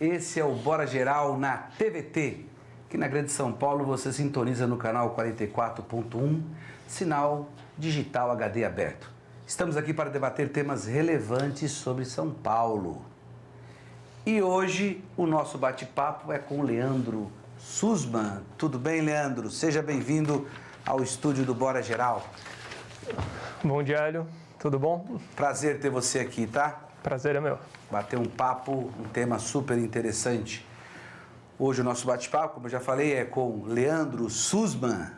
esse é o Bora Geral na TVT. Aqui na Grande São Paulo você sintoniza no canal 44.1, sinal digital HD aberto. Estamos aqui para debater temas relevantes sobre São Paulo. E hoje o nosso bate-papo é com o Leandro Sussman. Tudo bem, Leandro? Seja bem-vindo ao estúdio do Bora Geral. Bom dia, Hélio. Tudo bom? Prazer ter você aqui, tá? Prazer é meu. Bater um papo, um tema super interessante. Hoje o nosso bate-papo, como eu já falei, é com Leandro Sussman,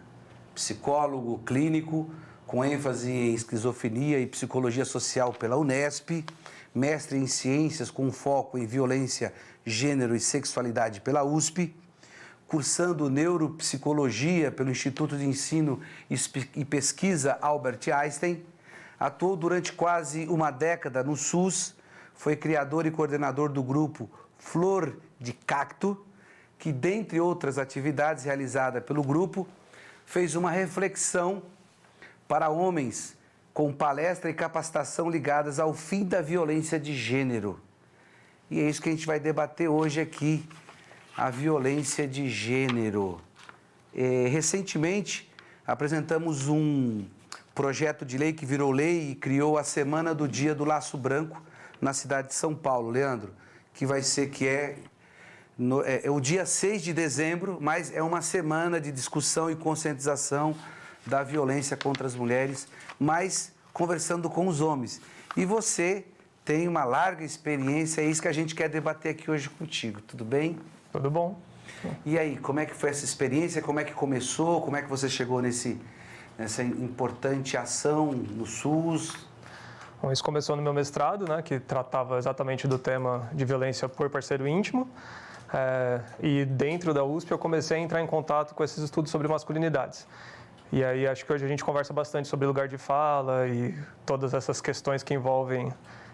psicólogo clínico, com ênfase em esquizofrenia e psicologia social pela Unesp, mestre em ciências com foco em violência, gênero e sexualidade pela USP, cursando neuropsicologia pelo Instituto de Ensino e Pesquisa Albert Einstein, atuou durante quase uma década no SUS, foi criador e coordenador do grupo Flor de Cacto, que, dentre outras atividades realizadas pelo grupo, fez uma reflexão para homens com palestra e capacitação ligadas ao fim da violência de gênero. E é isso que a gente vai debater hoje aqui, a violência de gênero. Recentemente, apresentamos um projeto de lei que virou lei e criou a Semana do Dia do Laço Branco na cidade de São Paulo, Leandro, que é o dia 6 de dezembro, mas é uma semana de discussão e conscientização da violência contra as mulheres, mas conversando com os homens. E você tem uma larga experiência, é isso que a gente quer debater aqui hoje contigo, tudo bem? Tudo bom. E aí, como é que foi essa experiência, como é que começou, como é que você chegou nessa importante ação no SUS? Bom, isso começou no meu mestrado, né, que tratava exatamente do tema de violência por parceiro íntimo. E dentro da USP eu comecei a entrar em contato com esses estudos sobre masculinidades. E aí acho que hoje a gente conversa bastante sobre lugar de fala e todas essas questões que envolvem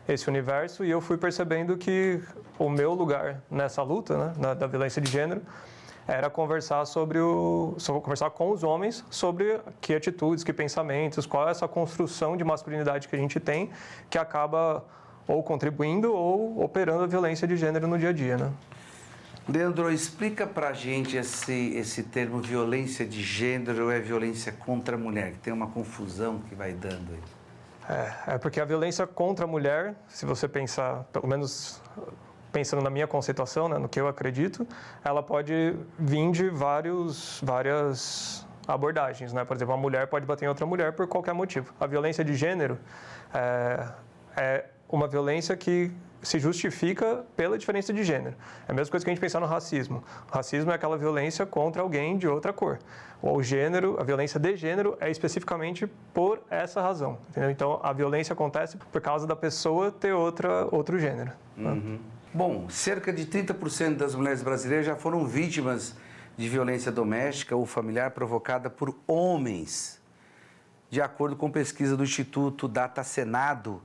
esse universo. E eu fui percebendo que o meu lugar nessa luta, né, da violência de gênero, era conversar conversar com os homens sobre que atitudes, que pensamentos, qual é essa construção de masculinidade que a gente tem, que acaba ou contribuindo ou operando a violência de gênero no dia a dia, né? Leandro, explica pra gente esse termo violência de gênero é violência contra a mulher, que tem uma confusão que vai dando aí. Porque a violência contra a mulher, se você pensar, pelo menos pensando na minha conceituação, né, no que eu acredito, ela pode vir de várias abordagens, né? Por exemplo, uma mulher pode bater em outra mulher por qualquer motivo. A violência de gênero é uma violência que se justifica pela diferença de gênero. É a mesma coisa que a gente pensar no racismo. O racismo é aquela violência contra alguém de outra cor. O gênero, a violência de gênero é especificamente por essa razão. Entendeu? Então, a violência acontece por causa da pessoa ter outro gênero. Uhum. Né? Bom, cerca de 30% das mulheres brasileiras já foram vítimas de violência doméstica ou familiar provocada por homens, de acordo com pesquisa do Instituto Data Senado,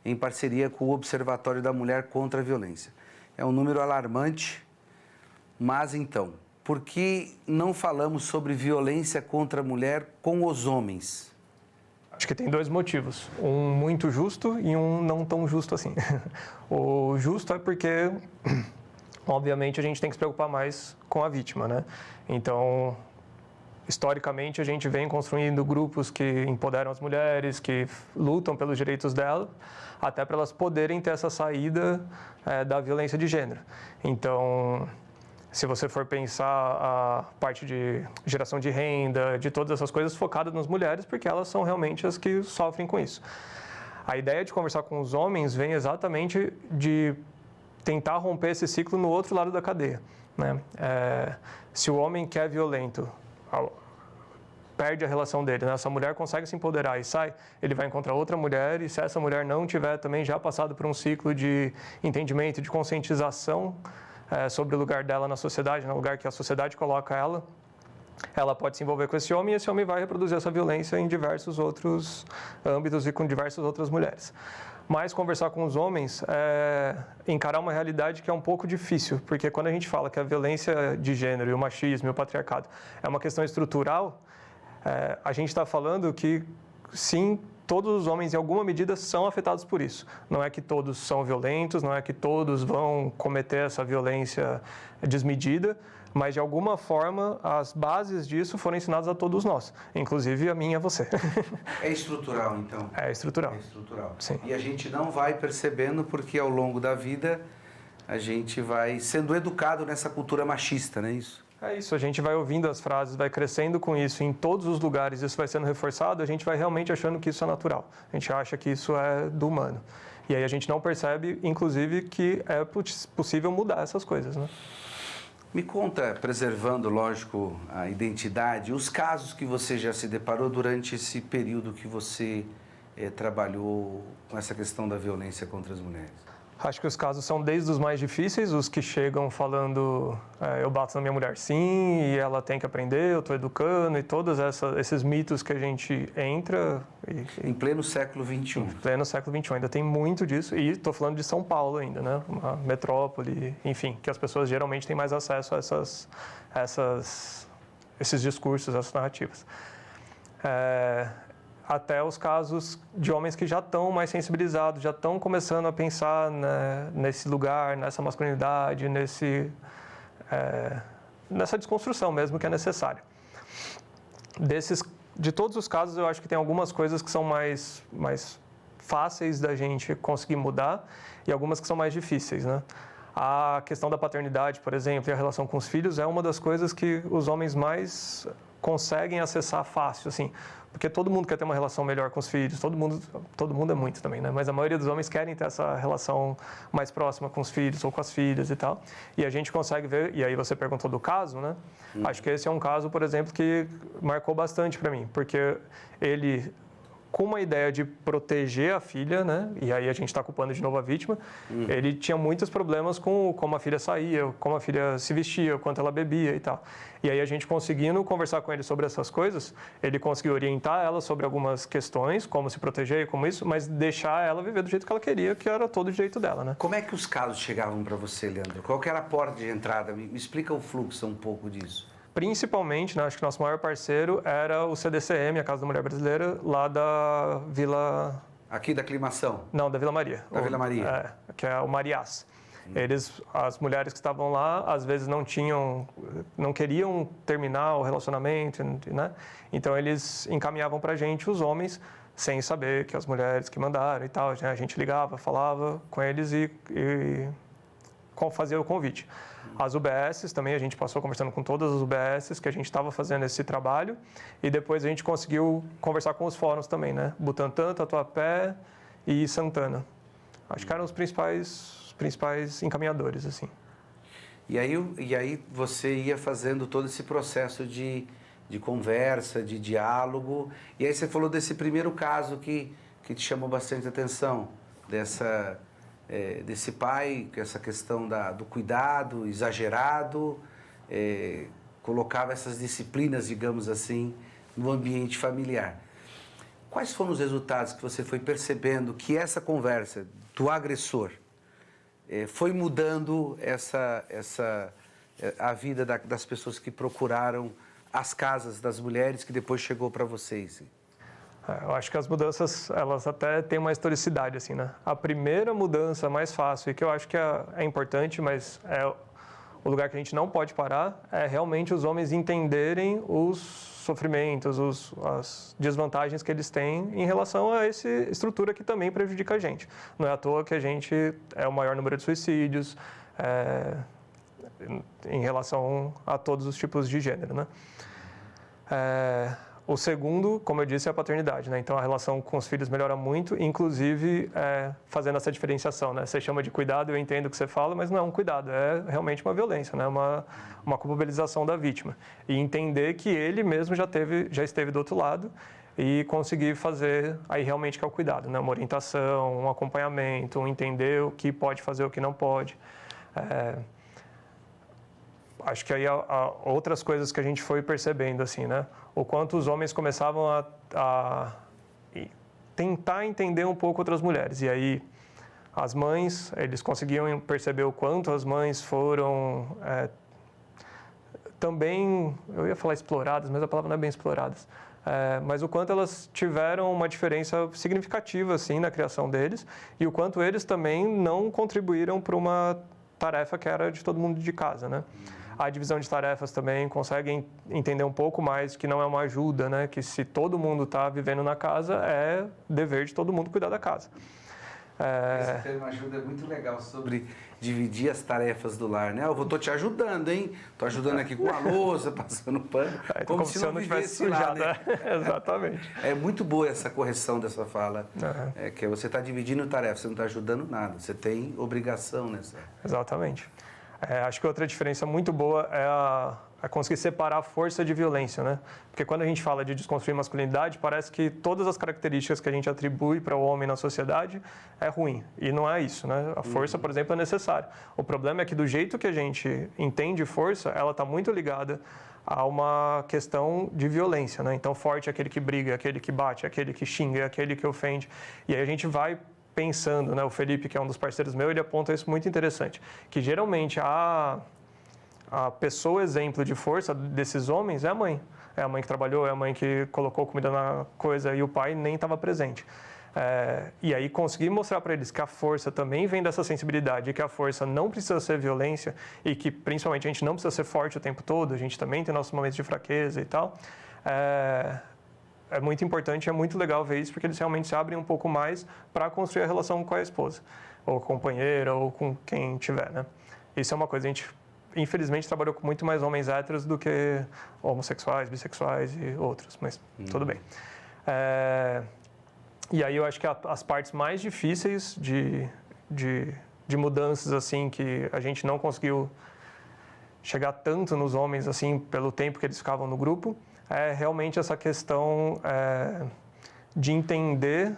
em parceria com o Observatório da Mulher contra a Violência. É um número alarmante, mas então, por que não falamos sobre violência contra a mulher com os homens? Acho que tem dois motivos, um muito justo e um não tão justo assim. O justo é porque, obviamente, a gente tem que se preocupar mais com a vítima, né? Então, historicamente, a gente vem construindo grupos que empoderam as mulheres, que lutam pelos direitos delas, até para elas poderem ter essa saída da violência de gênero. Então, se você for pensar a parte de geração de renda, de todas essas coisas focadas nas mulheres, porque elas são realmente as que sofrem com isso. A ideia de conversar com os homens vem exatamente de tentar romper esse ciclo no outro lado da cadeia, né? Se o homem que é violento perde a relação dele, né? Essa mulher consegue se empoderar e sai, ele vai encontrar outra mulher, e se essa mulher não tiver também já passado por um ciclo de entendimento, de conscientização sobre o lugar dela na sociedade, no lugar que a sociedade coloca ela pode se envolver com esse homem, e esse homem vai reproduzir essa violência em diversos outros âmbitos e com diversas outras mulheres. Mas conversar com os homens é encarar uma realidade que é um pouco difícil, porque quando a gente fala que a violência de gênero e o machismo e o patriarcado é uma questão estrutural, a gente está falando que sim, todos os homens, em alguma medida, são afetados por isso. Não é que todos são violentos, não é que todos vão cometer essa violência desmedida, mas, de alguma forma, as bases disso foram ensinadas a todos nós, inclusive a mim e a você. É estrutural, então? É estrutural. É estrutural. Sim. E a gente não vai percebendo porque, ao longo da vida, a gente vai sendo educado nessa cultura machista, não é isso? É isso, a gente vai ouvindo as frases, vai crescendo com isso em todos os lugares, isso vai sendo reforçado, a gente vai realmente achando que isso é natural. A gente acha que isso é do humano. E aí a gente não percebe, inclusive, que é possível mudar essas coisas, né? Me conta, preservando, lógico, a identidade, os casos que você já se deparou durante esse período que você trabalhou com essa questão da violência contra as mulheres. Acho que os casos são desde os mais difíceis, os que chegam falando eu bato na minha mulher sim, e ela tem que aprender, eu estou educando, e todos esses mitos que a gente entra... Em pleno século XXI. Em pleno século XXI, ainda tem muito disso, e estou falando de São Paulo ainda, né? Uma metrópole, enfim, que as pessoas geralmente têm mais acesso a esses discursos, essas narrativas. Até os casos de homens que já estão mais sensibilizados, já estão começando a pensar, né, nesse lugar, nessa masculinidade, nessa desconstrução mesmo que é necessária. De todos os casos, eu acho que tem algumas coisas que são mais fáceis da gente conseguir mudar e algumas que são mais difíceis, né? A questão da paternidade, por exemplo, e a relação com os filhos é uma das coisas que os homens mais conseguem acessar fácil, assim, porque todo mundo quer ter uma relação melhor com os filhos, todo mundo é muito também, né? Mas a maioria dos homens querem ter essa relação mais próxima com os filhos ou com as filhas e tal. E a gente consegue ver, e aí você perguntou do caso, né? Acho que esse é um caso, por exemplo, que marcou bastante para mim, porque ele, com uma ideia de proteger a filha, né? E aí a gente está culpando de novo a vítima, ele tinha muitos problemas com como a filha saía, como a filha se vestia, o quanto ela bebia e tal. E aí a gente conseguindo conversar com ele sobre essas coisas, ele conseguiu orientar ela sobre algumas questões, como se proteger e como isso, mas deixar ela viver do jeito que ela queria, que era todo o jeito dela, né? Como é que os casos chegavam para você, Leandro? Qual que era a porta de entrada? Me explica o fluxo um pouco disso. Principalmente, né, acho que nosso maior parceiro era o CDCM, a Casa da Mulher Brasileira, lá da Vila... Aqui da Aclimação? Não, da Vila Maria. Da Vila Maria. Que é o Mariás. As mulheres que estavam lá, às vezes não queriam terminar o relacionamento, né? Então eles encaminhavam para a gente os homens, sem saber que as mulheres que mandaram e tal. A gente ligava, falava com eles e fazia o convite. As UBSs também, a gente passou conversando com todas as UBSs que a gente estava fazendo esse trabalho e depois a gente conseguiu conversar com os fóruns também, né? Butantã, Tatuapé e Santana. Acho que eram os principais encaminhadores, assim. E aí você ia fazendo todo esse processo de conversa, de diálogo, e aí você falou desse primeiro caso que te chamou bastante atenção, desse pai, essa questão do cuidado exagerado, colocava essas disciplinas, digamos assim, no ambiente familiar. Quais foram os resultados que você foi percebendo que essa conversa do agressor foi mudando a vida das pessoas que procuraram as casas das mulheres que depois chegou para vocês? Eu acho que as mudanças, elas até têm uma historicidade, assim, né? A primeira mudança mais fácil, e que eu acho que é importante, mas é o lugar que a gente não pode parar, é realmente os homens entenderem os sofrimentos, as desvantagens que eles têm em relação a essa estrutura que também prejudica a gente. Não é à toa que a gente é o maior número de suicídios em relação a todos os tipos de gênero, né? O segundo, como eu disse, é a paternidade, né? Então, a relação com os filhos melhora muito, inclusive fazendo essa diferenciação, né? Você chama de cuidado, eu entendo o que você fala, mas não é um cuidado, é realmente uma violência, né? Uma culpabilização da vítima. E entender que ele mesmo já esteve do outro lado e conseguir fazer aí realmente que é o cuidado, né? Uma orientação, um acompanhamento, um entender o que pode fazer, o que não pode. Acho que aí há outras coisas que a gente foi percebendo, assim, né? O quanto os homens começavam a tentar entender um pouco outras mulheres. E aí, as mães, eles conseguiam perceber o quanto as mães foram também, eu ia falar exploradas, mas a palavra não é bem exploradas, mas o quanto elas tiveram uma diferença significativa assim na criação deles e o quanto eles também não contribuíram para uma tarefa que era de todo mundo de casa, né? A divisão de tarefas também conseguem entender um pouco mais que não é uma ajuda, né? Que se todo mundo está vivendo na casa, é dever de todo mundo cuidar da casa. Esse termo ajuda é muito legal sobre dividir as tarefas do lar, né? Eu tô te ajudando, hein? Tô ajudando aqui com a louça, passando pano, como se eu não tivesse sujado, né? Exatamente. É muito boa essa correção dessa fala, que você está dividindo tarefas, você não está ajudando nada, você tem obrigação nessa. Exatamente. Acho que outra diferença muito boa é conseguir separar a força de violência, né? Porque quando a gente fala de desconstruir masculinidade, parece que todas as características que a gente atribui para o homem na sociedade é ruim. E não é isso, né? A força, por exemplo, é necessária. O problema é que do jeito que a gente entende força, ela está muito ligada a uma questão de violência, né? Então, forte é aquele que briga, é aquele que bate, é aquele que xinga, é aquele que ofende. E aí a gente vai pensando, né? O Felipe, que é um dos parceiros meus, ele aponta isso muito interessante, que geralmente a pessoa exemplo de força desses homens é a mãe. É a mãe que trabalhou, é a mãe que colocou comida na coisa e o pai nem estava presente. E aí conseguir mostrar para eles que a força também vem dessa sensibilidade, que a força não precisa ser violência e que principalmente a gente não precisa ser forte o tempo todo, a gente também tem nossos momentos de fraqueza e tal. É muito importante, é muito legal ver isso, porque eles realmente se abrem um pouco mais para construir a relação com a esposa, ou com a companheira, ou com quem tiver, né? Isso é uma coisa, a gente infelizmente trabalhou com muito mais homens héteros do que homossexuais, bissexuais e outros, mas tudo bem. E aí eu acho que as partes mais difíceis de mudanças, assim, que a gente não conseguiu chegar tanto nos homens, assim, pelo tempo que eles ficavam no grupo, é realmente essa questão de entender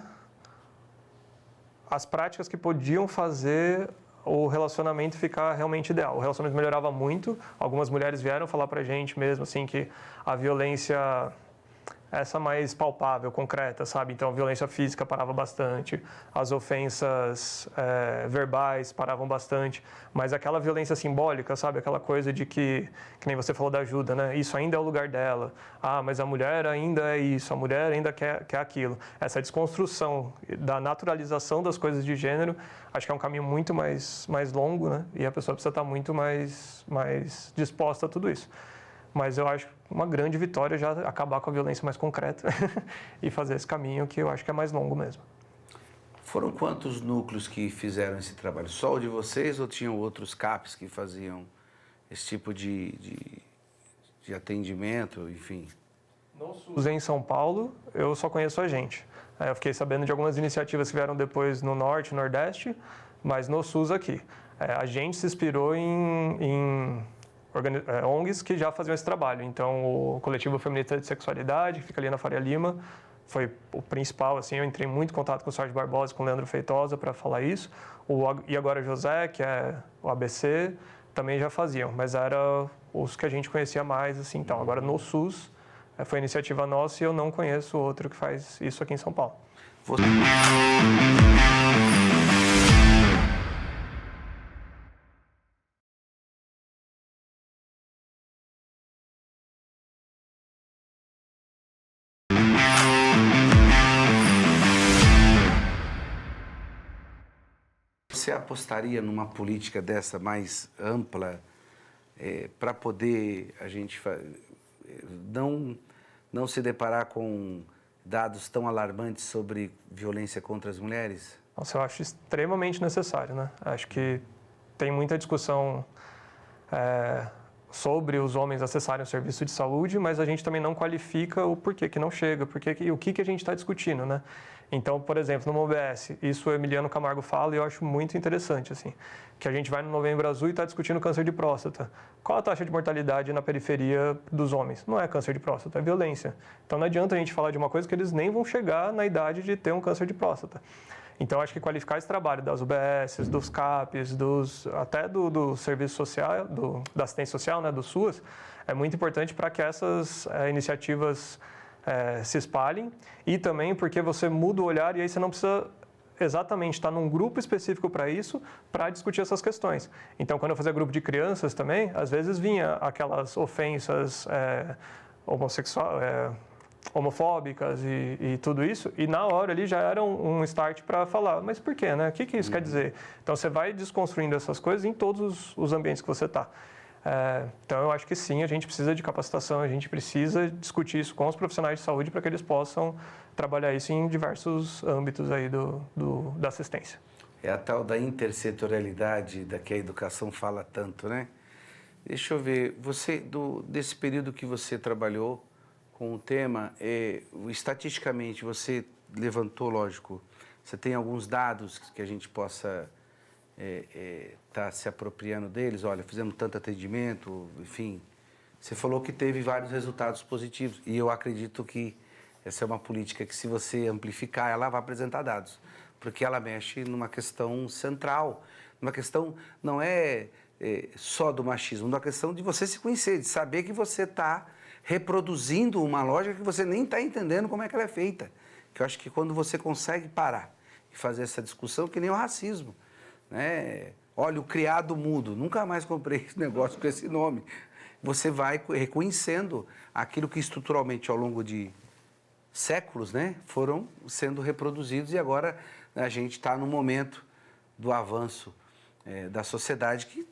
as práticas que podiam fazer o relacionamento ficar realmente ideal. O relacionamento melhorava muito. Algumas mulheres vieram falar pra gente mesmo, assim, que a violência, essa mais palpável, concreta, sabe? Então, a violência física parava bastante, as ofensas verbais paravam bastante, mas aquela violência simbólica, sabe? Aquela coisa de que nem você falou da ajuda, né? Isso ainda é o lugar dela. Ah, mas a mulher ainda é isso, a mulher ainda quer aquilo. Essa desconstrução da naturalização das coisas de gênero, acho que é um caminho muito mais longo, né? E a pessoa precisa estar muito mais disposta a tudo isso. Mas eu acho uma grande vitória já acabar com a violência mais concreta e fazer esse caminho que eu acho que é mais longo mesmo. Foram quantos núcleos que fizeram esse trabalho? Só o de vocês ou tinham outros CAPs que faziam esse tipo de atendimento, enfim? No SUS em São Paulo, eu só conheço a gente. Eu fiquei sabendo de algumas iniciativas que vieram depois no Norte, Nordeste, mas no SUS aqui. A gente se inspirou em ONGs que já faziam esse trabalho. Então, o Coletivo Feminista de Sexualidade, que fica ali na Faria Lima, foi o principal, assim, eu entrei muito em contato com o Sérgio Barbosa e com o Leandro Feitosa para falar isso. E agora José, que é o ABC, também já faziam, mas era os que a gente conhecia mais, assim. Então, agora no SUS, foi iniciativa nossa e eu não conheço outro que faz isso aqui em São Paulo. Você apostaria numa política dessa mais ampla para poder a gente não se deparar com dados tão alarmantes sobre violência contra as mulheres? Nossa, eu acho extremamente necessário, né? Acho que tem muita discussão sobre os homens acessarem o serviço de saúde, mas a gente também não qualifica o porquê que não chega, o que a gente está discutindo, né? Então, por exemplo, no OBS, isso o Emiliano Camargo fala e eu acho muito interessante, assim, que a gente vai no Novembro Azul e está discutindo câncer de próstata. Qual a taxa de mortalidade na periferia dos homens? Não é câncer de próstata, é violência. Então, não adianta a gente falar de uma coisa que eles nem vão chegar na idade de ter um câncer de próstata. Então, acho que qualificar esse trabalho das UBSs, dos CAPs, até do serviço social, da assistência social, né, do SUAS, é muito importante para que essas iniciativas se espalhem e também porque você muda o olhar e aí você não precisa exatamente estar num grupo específico para isso, para discutir essas questões. Então, quando eu fazia grupo de crianças também, às vezes vinha aquelas ofensas homofóbicas e tudo isso, e na hora ali já era um start para falar, mas por quê, né? O que isso quer dizer? Então você vai desconstruindo essas coisas em todos os ambientes que você está. Então eu acho que sim, a gente precisa de capacitação, a gente precisa discutir isso com os profissionais de saúde para que eles possam trabalhar isso em diversos âmbitos aí da assistência. É a tal da intersetorialidade da que a educação fala tanto, né? Deixa eu ver, desse período que você trabalhou com o tema, estatisticamente você levantou, lógico, você tem alguns dados que a gente possa tá se apropriando deles? Olha, fizemos tanto atendimento, enfim. Você falou que teve vários resultados positivos e eu acredito que essa é uma política que, se você amplificar, ela vai apresentar dados, porque ela mexe numa questão central, numa questão não só do machismo, numa questão de você se conhecer, de saber que você está reproduzindo uma lógica que você nem está entendendo como é que ela é feita. Que eu acho que quando você consegue parar e fazer essa discussão, que nem o racismo, né? Olha, o criado mudo, nunca mais comprei esse negócio com esse nome. Você vai reconhecendo aquilo que estruturalmente ao longo de séculos, né, foram sendo reproduzidos, e agora a gente está no momento do avanço da sociedade que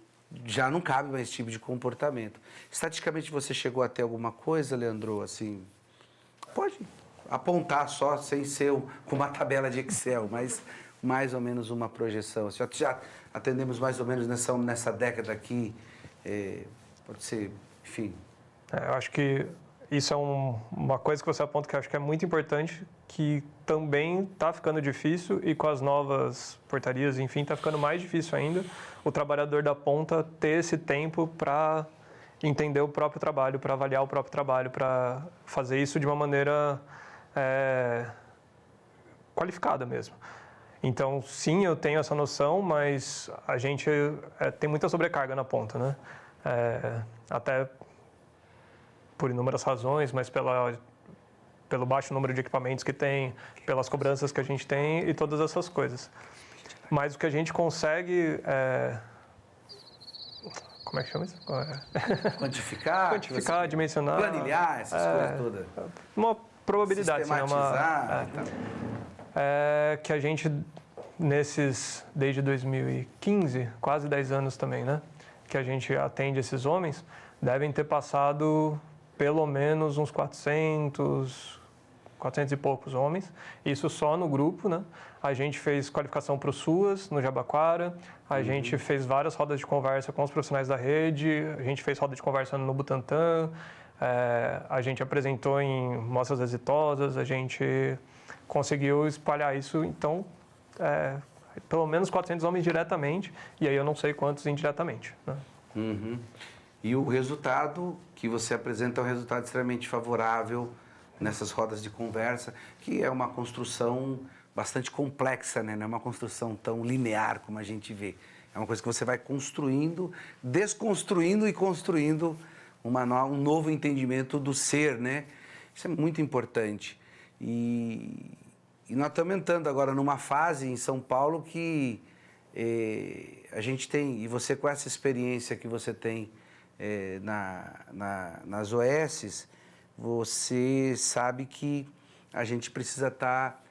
já não cabe mais esse tipo de comportamento. Estatisticamente você chegou a ter alguma coisa, Leandro, assim, pode apontar só, sem ser com uma tabela de Excel, mas mais ou menos uma projeção. Assim, já atendemos mais ou menos nessa década aqui, pode ser, enfim. Eu acho que isso é uma coisa que você aponta que eu acho que é muito importante, que também está ficando difícil, e com as novas portarias, enfim, está ficando mais difícil ainda, o trabalhador da ponta ter esse tempo para entender o próprio trabalho, para avaliar o próprio trabalho, para fazer isso de uma maneira qualificada mesmo. Então, sim, eu tenho essa noção, mas a gente tem muita sobrecarga na ponta, né? Até por inúmeras razões, mas pelo baixo número de equipamentos que tem, pelas cobranças que a gente tem e todas essas coisas. Mas o que a gente consegue... como é que chama isso? Quantificar, dimensionar... Planilhar, essas coisas todas. Uma probabilidade. Sistematizar. Que a gente, desde 2015, quase 10 anos também, né? Que a gente atende esses homens, devem ter passado pelo menos uns 400 e poucos homens, isso só no grupo, né? A gente fez qualificação para o SUAS, no Jabaquara, a gente fez várias rodas de conversa com os profissionais da rede, a gente fez roda de conversa no Butantan, a gente apresentou em mostras exitosas, a gente conseguiu espalhar isso, então, pelo menos 400 homens diretamente, e aí eu não sei quantos indiretamente, né? Uhum. E o resultado que você apresenta é um resultado extremamente favorável nessas rodas de conversa, que é uma construção bastante complexa, né? Não é uma construção tão linear como a gente vê. É uma coisa que você vai construindo, desconstruindo e construindo um novo entendimento do ser, né? Isso é muito importante. E nós estamos entrando agora numa fase em São Paulo que a gente tem, e você com essa experiência que você tem nas OSs, você sabe que a gente precisa estar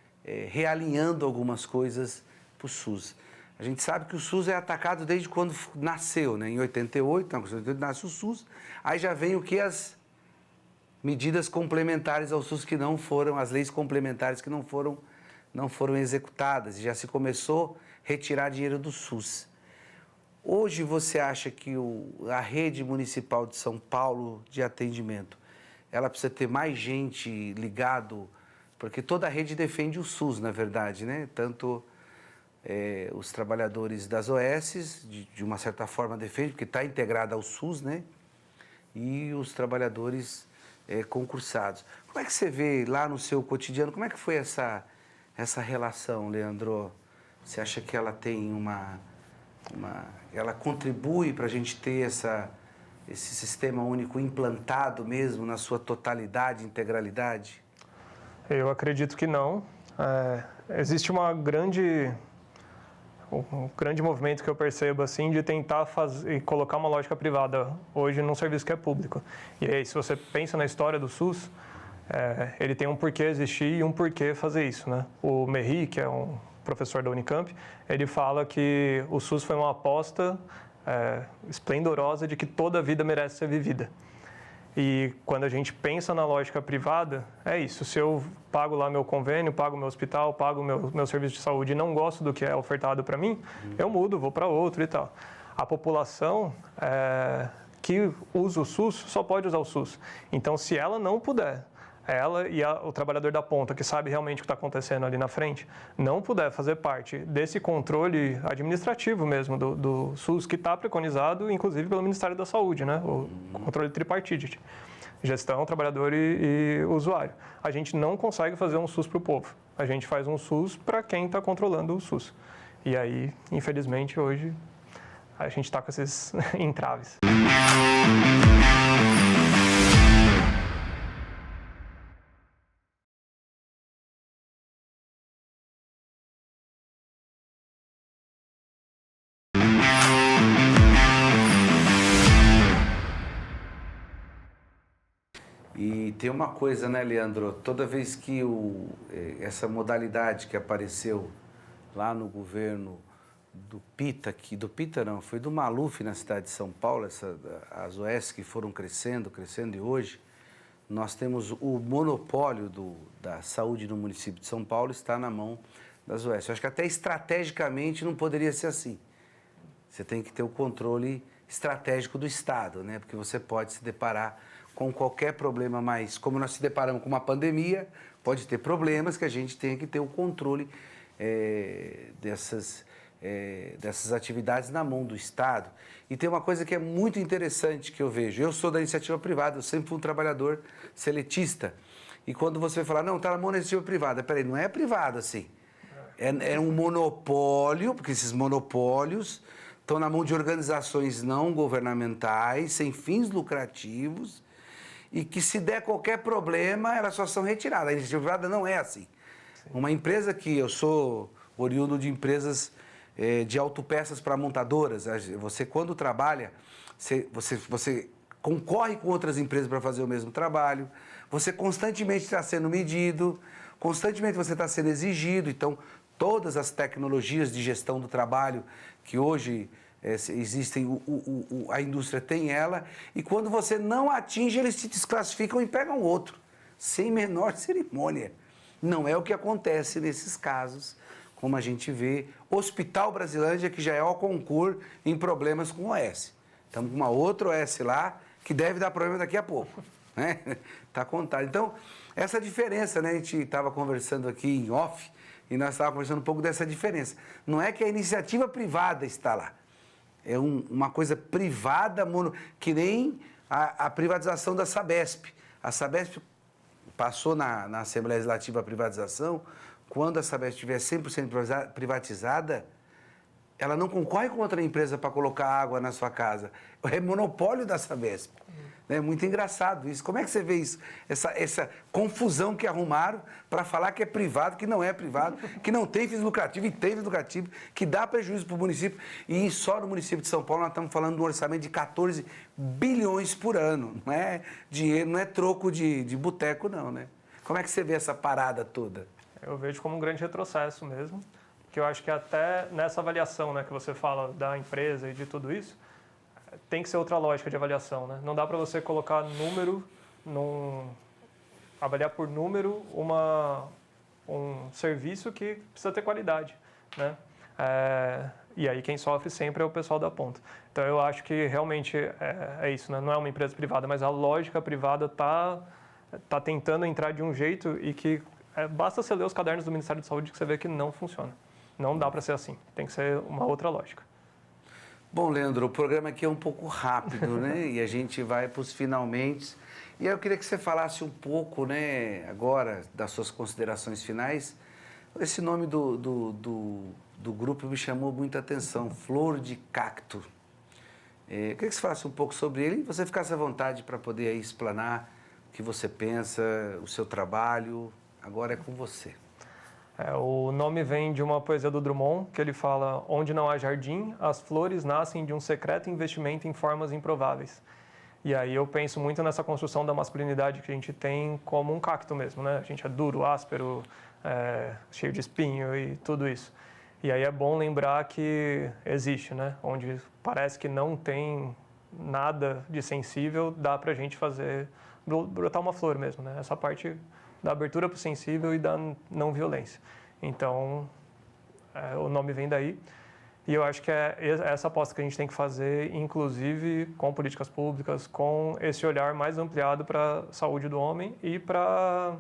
realinhando algumas coisas para o SUS. A gente sabe que o SUS é atacado desde quando nasceu, né? Em 88, nasce o SUS, aí já vem o que? As medidas complementares ao SUS que não foram, as leis complementares que não foram executadas, e já se começou a retirar dinheiro do SUS. Hoje você acha que a rede municipal de São Paulo de atendimento, ela precisa ter mais gente ligado, porque toda a rede defende o SUS, na verdade, né? Tanto os trabalhadores das OSs, de uma certa forma, defendem, porque está integrada ao SUS, né? E os trabalhadores concursados. Como é que você vê lá no seu cotidiano, como é que foi essa relação, Leandro? Você acha que ela tem ela contribui para a gente ter esse sistema único implantado mesmo na sua totalidade, integralidade? Eu acredito que não. Existe um grande movimento que eu percebo assim de tentar colocar uma lógica privada hoje num serviço que é público. E aí, se você pensa na história do SUS, ele tem um porquê existir e um porquê fazer isso, né? O Merri, que é um professor da Unicamp, ele fala que o SUS foi uma aposta esplendorosa de que toda vida merece ser vivida. E quando a gente pensa na lógica privada, é isso. Se eu pago lá meu convênio, pago meu hospital, pago meu serviço de saúde e não gosto do que é ofertado para mim, eu mudo, vou para outro e tal. A população que usa o SUS só pode usar o SUS. Então, se ela não puder, ela e o trabalhador da ponta, que sabe realmente o que está acontecendo ali na frente, não puder fazer parte desse controle administrativo mesmo do SUS, que está preconizado, inclusive, pelo Ministério da Saúde, né? O controle tripartite, gestão, trabalhador e usuário. A gente não consegue fazer um SUS para o povo. A gente faz um SUS para quem está controlando o SUS. E aí, infelizmente, hoje, a gente está com esses entraves. E tem uma coisa, né, Leandro? Toda vez que essa modalidade que apareceu lá no governo do Pita, foi do Maluf na cidade de São Paulo, as OS que foram crescendo, e hoje nós temos o monopólio da saúde no município de São Paulo está na mão das OS. Eu acho que até estrategicamente não poderia ser assim. Você tem que ter o controle estratégico do Estado, né? Porque você pode se deparar com qualquer problema, mas como nós se deparamos com uma pandemia, pode ter problemas que a gente tem que ter o controle dessas atividades na mão do Estado. E tem uma coisa que é muito interessante que eu vejo. Eu sou da iniciativa privada, eu sempre fui um trabalhador seletista. E quando você fala, não, está na mão da iniciativa privada, peraí, não é privado assim. É um monopólio, porque esses monopólios estão na mão de organizações não governamentais, sem fins lucrativos, e que se der qualquer problema, elas só são retiradas. A iniciativa privada não é assim. Sim. Uma empresa que eu sou oriundo de empresas de autopeças para montadoras, você quando trabalha, você concorre com outras empresas para fazer o mesmo trabalho, você constantemente está sendo medido, constantemente você está sendo exigido, então todas as tecnologias de gestão do trabalho que hoje existem, a indústria tem ela, e quando você não atinge, eles se desclassificam e pegam outro, sem menor cerimônia. Não é o que acontece nesses casos, como a gente vê. Hospital Brasilândia, que já é ao concurso em problemas com OS. Estamos com uma outra OS lá, que deve dar problema daqui a pouco. Né? Tá contado. Então, essa diferença, né? A gente estava conversando aqui em off, e nós estávamos conversando um pouco dessa diferença. Não é que a iniciativa privada está lá. É uma coisa privada, que nem a privatização da Sabesp. A Sabesp passou na Assembleia Legislativa a privatização. Quando a Sabesp estiver 100% privatizada, ela não concorre com outra empresa para colocar água na sua casa. É monopólio da Sabesp. É muito engraçado isso. Como é que você vê isso? Essa confusão que arrumaram para falar que é privado, que não é privado, que não tem fins lucrativos e tem fins lucrativos, que dá prejuízo para o município. E só no município de São Paulo nós estamos falando de um orçamento de 14 bilhões por ano. Não é dinheiro, não é troco de boteco, não, né? Como é que você vê essa parada toda? Eu vejo como um grande retrocesso mesmo, que eu acho que até nessa avaliação, né, que você fala da empresa e de tudo isso, tem que ser outra lógica de avaliação, né? Não dá para você colocar número, avaliar por número um serviço que precisa ter qualidade, né? E aí quem sofre sempre é o pessoal da ponta. Então eu acho que realmente é isso, né? Não é uma empresa privada, mas a lógica privada tá tentando entrar de um jeito e que basta você ler os cadernos do Ministério da Saúde que você vê que não funciona. Não dá para ser assim, tem que ser uma outra lógica. Bom, Leandro, o programa aqui é um pouco rápido, né? E a gente vai para os finalmente. E aí eu queria que você falasse um pouco, né, agora, das suas considerações finais. Esse nome do grupo me chamou muita atenção, Flor de Cacto. Eu queria que você falasse um pouco sobre ele e você ficasse à vontade para poder aí explanar o que você pensa, o seu trabalho. Agora é com você. O nome vem de uma poesia do Drummond, que ele fala: onde não há jardim, as flores nascem de um secreto investimento em formas improváveis. E aí eu penso muito nessa construção da masculinidade que a gente tem como um cacto mesmo, né? A gente é duro, áspero, cheio de espinho e tudo isso. E aí é bom lembrar que existe, né? Onde parece que não tem nada de sensível, dá pra gente brotar uma flor mesmo, né? Essa parte da abertura para o sensível e da não violência. Então, o nome vem daí. E eu acho que é essa aposta que a gente tem que fazer, inclusive com políticas públicas, com esse olhar mais ampliado para a saúde do homem e para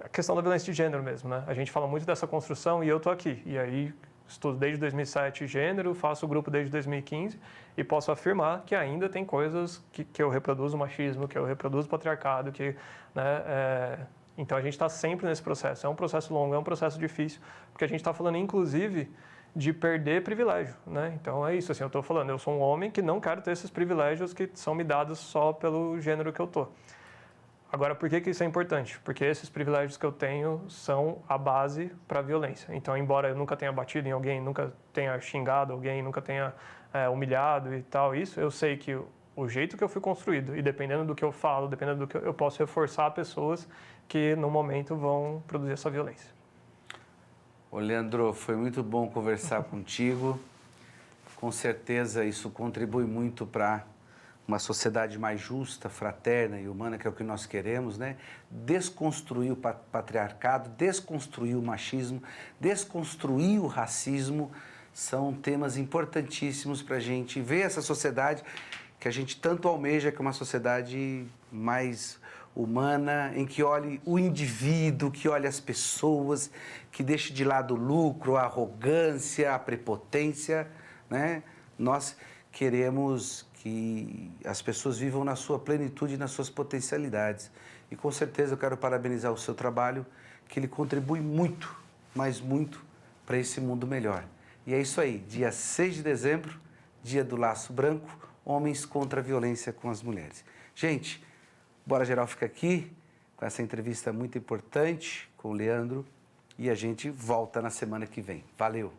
a questão da violência de gênero mesmo, né? A gente fala muito dessa construção e eu estou aqui. E aí estudo desde 2007 gênero, faço o grupo desde 2015 e posso afirmar que ainda tem coisas que eu reproduzo o machismo, que eu reproduzo o patriarcado, então a gente está sempre nesse processo. É um processo longo, é um processo difícil, porque a gente está falando inclusive de perder privilégio, né? Então é isso, assim, eu estou falando, eu sou um homem que não quero ter esses privilégios que são me dados só pelo gênero que eu estou. Agora, por que isso é importante? Porque esses privilégios que eu tenho são a base para a violência. Então, embora eu nunca tenha batido em alguém, nunca tenha xingado alguém, nunca tenha humilhado e tal, eu sei que o jeito que eu fui construído e dependendo do que eu falo, dependendo do que eu posso reforçar pessoas que no momento vão produzir essa violência. Ô Leandro, foi muito bom conversar contigo. Com certeza isso contribui muito para uma sociedade mais justa, fraterna e humana, que é o que nós queremos, né? Desconstruir o patriarcado, desconstruir o machismo, desconstruir o racismo, são temas importantíssimos para a gente ver essa sociedade que a gente tanto almeja, que é uma sociedade mais humana, em que olhe o indivíduo, que olhe as pessoas, que deixe de lado o lucro, a arrogância, a prepotência, né? Nós queremos que as pessoas vivam na sua plenitude e nas suas potencialidades. E com certeza eu quero parabenizar o seu trabalho, que ele contribui muito, mas muito, para esse mundo melhor. E é isso aí, dia 6 de dezembro, dia do Laço Branco, Homens contra a Violência com as Mulheres. Gente, Bora Geral fica aqui com essa entrevista muito importante com o Leandro e a gente volta na semana que vem. Valeu!